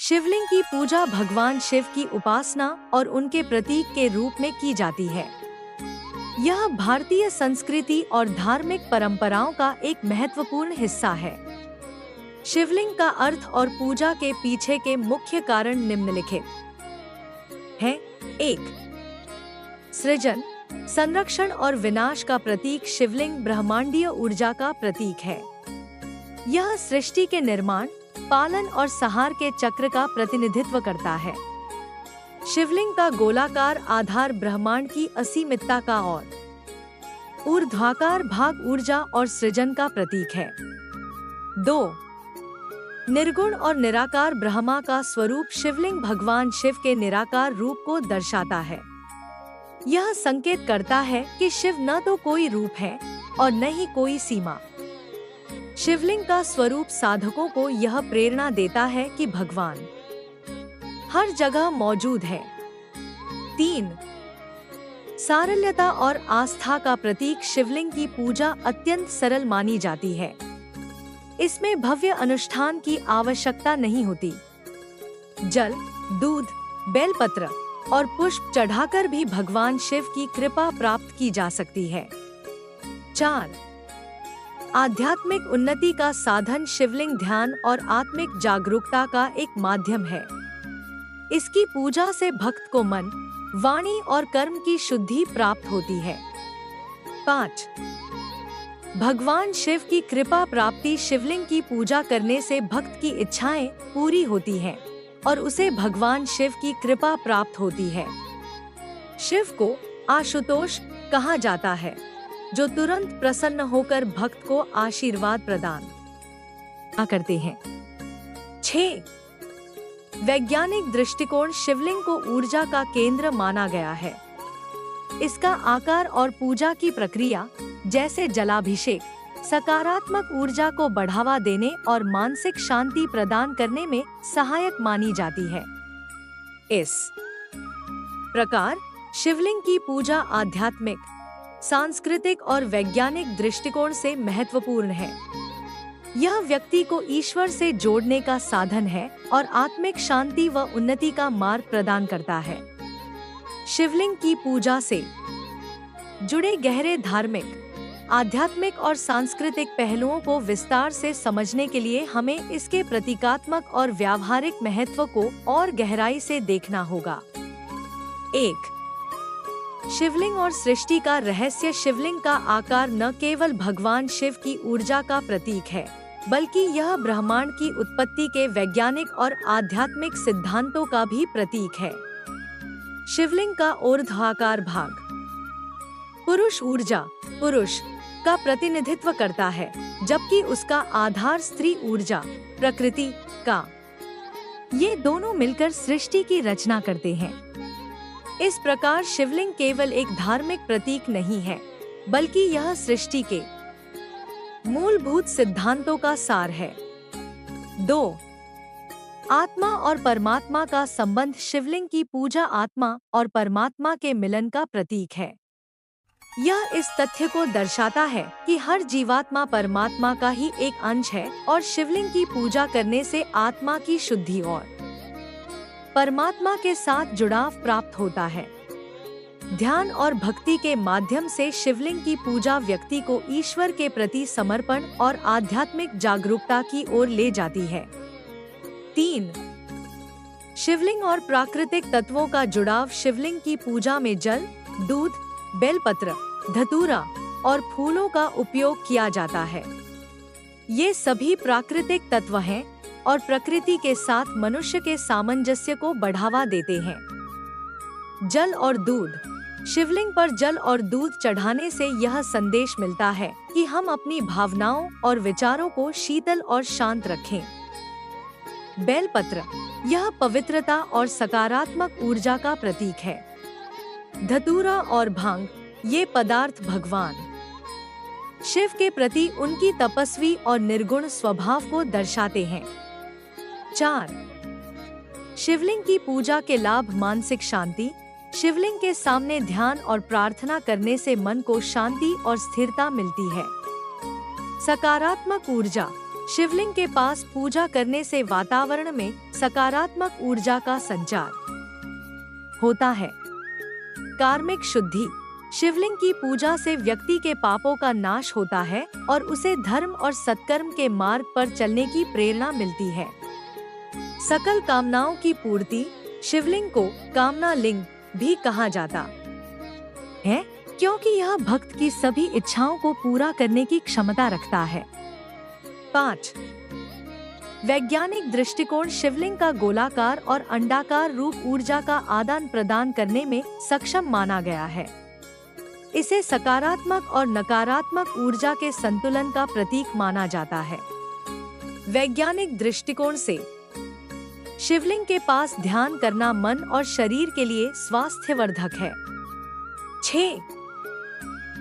शिवलिंग की पूजा भगवान शिव की उपासना और उनके प्रतीक के रूप में की जाती है। यह भारतीय संस्कृति और धार्मिक परंपराओं का एक महत्वपूर्ण हिस्सा है। शिवलिंग का अर्थ और पूजा के पीछे के मुख्य कारण निम्नलिखित हैं। 1. सृजन, संरक्षण और विनाश का प्रतीक। शिवलिंग ब्रह्मांडीय ऊर्जा का प्रतीक है। यह सृष्टि के निर्माण, पालन और संहार के चक्र का प्रतिनिधित्व करता है। शिवलिंग का गोलाकार आधार ब्रह्मांड की असीमितता का और ऊर्ध्वाकार भाग ऊर्जा और सृजन का प्रतीक है। 2. निर्गुण और निराकार ब्रह्मा का स्वरूप। शिवलिंग भगवान शिव के निराकार रूप को दर्शाता है। यह संकेत करता है कि शिव न तो कोई रूप है और न ही कोई सीमा। शिवलिंग का स्वरूप साधकों को यह प्रेरणा देता है कि भगवान हर जगह मौजूद है। 3. सारल्यता और आस्था का प्रतीक। शिवलिंग की पूजा अत्यंत सरल मानी जाती है। इसमें भव्य अनुष्ठान की आवश्यकता नहीं होती। जल, दूध, बेलपत्र और पुष्प चढ़ाकर भी भगवान शिव की कृपा प्राप्त की जा सकती है। 4. आध्यात्मिक उन्नति का साधन। शिवलिंग ध्यान और आत्मिक जागरूकता का एक माध्यम है। इसकी पूजा से भक्त को मन, वाणी और कर्म की शुद्धि प्राप्त होती है। 5. भगवान शिव की कृपा प्राप्ति। शिवलिंग की पूजा करने से भक्त की इच्छाएं पूरी होती हैं और उसे भगवान शिव की कृपा प्राप्त होती है। शिव को आशुतोष कहा जाता है, जो तुरंत प्रसन्न होकर भक्त को आशीर्वाद प्रदान करते हैं। 6. वैज्ञानिक दृष्टिकोण। शिवलिंग को ऊर्जा का केंद्र माना गया है। इसका आकार और पूजा की प्रक्रिया, जैसे जलाभिषेक, सकारात्मक ऊर्जा को बढ़ावा देने और मानसिक शांति प्रदान करने में सहायक मानी जाती है। इस प्रकार शिवलिंग की पूजा आध्यात्मिक, सांस्कृतिक और वैज्ञानिक दृष्टिकोण से महत्वपूर्ण है। यह व्यक्ति को ईश्वर से जोड़ने का साधन है और आत्मिक शांति व उन्नति का मार्ग प्रदान करता है। शिवलिंग की पूजा से जुड़े गहरे धार्मिक, आध्यात्मिक और सांस्कृतिक पहलुओं को विस्तार से समझने के लिए हमें इसके प्रतीकात्मक और व्यावहारिक महत्व को और गहराई से देखना होगा। 1. शिवलिंग और सृष्टि का रहस्य। शिवलिंग का आकार न केवल भगवान शिव की ऊर्जा का प्रतीक है, बल्कि यह ब्रह्मांड की उत्पत्ति के वैज्ञानिक और आध्यात्मिक सिद्धांतों का भी प्रतीक है। शिवलिंग का ऊर्ध्वाकार भाग पुरुष ऊर्जा, पुरुष का प्रतिनिधित्व करता है, जबकि उसका आधार स्त्री ऊर्जा, प्रकृति का। ये दोनों मिलकर सृष्टि की रचना करते हैं। इस प्रकार शिवलिंग केवल एक धार्मिक प्रतीक नहीं है, बल्कि यह सृष्टि के मूलभूत सिद्धांतों का सार है। 2. आत्मा और परमात्मा का संबंध। शिवलिंग की पूजा आत्मा और परमात्मा के मिलन का प्रतीक है। यह इस तथ्य को दर्शाता है कि हर जीवात्मा परमात्मा का ही एक अंश है और शिवलिंग की पूजा करने से आत्मा की शुद्धि और परमात्मा के साथ जुड़ाव प्राप्त होता है। ध्यान और भक्ति के माध्यम से शिवलिंग की पूजा व्यक्ति को ईश्वर के प्रति समर्पण और आध्यात्मिक जागरूकता की ओर ले जाती है। 3. शिवलिंग और प्राकृतिक तत्वों का जुड़ाव। शिवलिंग की पूजा में जल, दूध, बेलपत्र, धतूरा और फूलों का उपयोग किया जाता है। ये सभी प्राकृतिक तत्व हैं और प्रकृति के साथ मनुष्य के सामंजस्य को बढ़ावा देते हैं। जल और दूध। शिवलिंग पर जल और दूध चढ़ाने से यह संदेश मिलता है कि हम अपनी भावनाओं और विचारों को शीतल और शांत रखें। बेलपत्र, यह पवित्रता और सकारात्मक ऊर्जा का प्रतीक है। धतूरा और भांग, ये पदार्थ भगवान शिव के प्रति उनकी तपस्वी और निर्गुण स्वभाव को दर्शाते हैं। 4. शिवलिंग की पूजा के लाभ। मानसिक शांति। शिवलिंग के सामने ध्यान और प्रार्थना करने से मन को शांति और स्थिरता मिलती है। सकारात्मक ऊर्जा। शिवलिंग के पास पूजा करने से वातावरण में सकारात्मक ऊर्जा का संचार होता है। कार्मिक शुद्धि। शिवलिंग की पूजा से व्यक्ति के पापों का नाश होता है और उसे धर्म और सत्कर्म के मार्ग पर चलने की प्रेरणा मिलती है। सकल कामनाओं की पूर्ति। शिवलिंग को कामना लिंग भी कहा जाता है, क्योंकि यह भक्त की सभी इच्छाओं को पूरा करने की क्षमता रखता है। 5. वैज्ञानिक दृष्टिकोण। शिवलिंग का गोलाकार और अंडाकार रूप ऊर्जा का आदान प्रदान करने में सक्षम माना गया है। इसे सकारात्मक और नकारात्मक ऊर्जा के संतुलन का प्रतीक माना जाता है। वैज्ञानिक दृष्टिकोण से शिवलिंग के पास ध्यान करना मन और शरीर के लिए स्वास्थ्यवर्धक है। 6.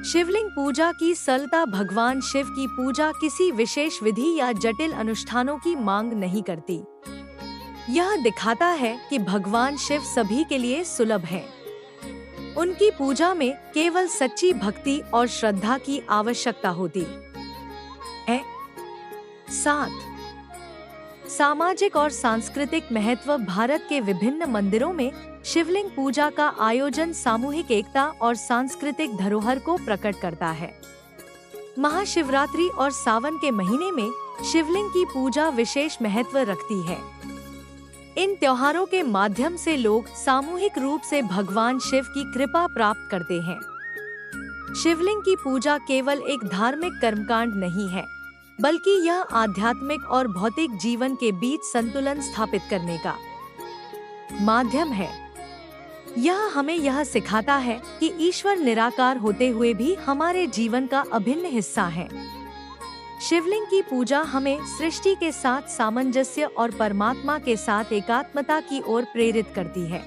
शिवलिंग पूजा की सरलता। भगवान शिव की पूजा किसी विशेष विधि या जटिल अनुष्ठानों की मांग नहीं करती। यह दिखाता है कि भगवान शिव सभी के लिए सुलभ हैं। उनकी पूजा में केवल सच्ची भक्ति और श्रद्धा की आवश्यकता होती है। 7. सामाजिक और सांस्कृतिक महत्व। भारत के विभिन्न मंदिरों में शिवलिंग पूजा का आयोजन सामूहिक एकता और सांस्कृतिक धरोहर को प्रकट करता है। महाशिवरात्रि और सावन के महीने में शिवलिंग की पूजा विशेष महत्व रखती है। इन त्योहारों के माध्यम से लोग सामूहिक रूप से भगवान शिव की कृपा प्राप्त करते हैं। शिवलिंग की पूजा केवल एक धार्मिक कर्मकांड नहीं है, बल्कि यह आध्यात्मिक और भौतिक जीवन के बीच संतुलन स्थापित करने का माध्यम है। यह हमें यह सिखाता है कि ईश्वर निराकार होते हुए भी हमारे जीवन का अभिन्न हिस्सा है। शिवलिंग की पूजा हमें सृष्टि के साथ सामंजस्य और परमात्मा के साथ एकात्मता की ओर प्रेरित करती है।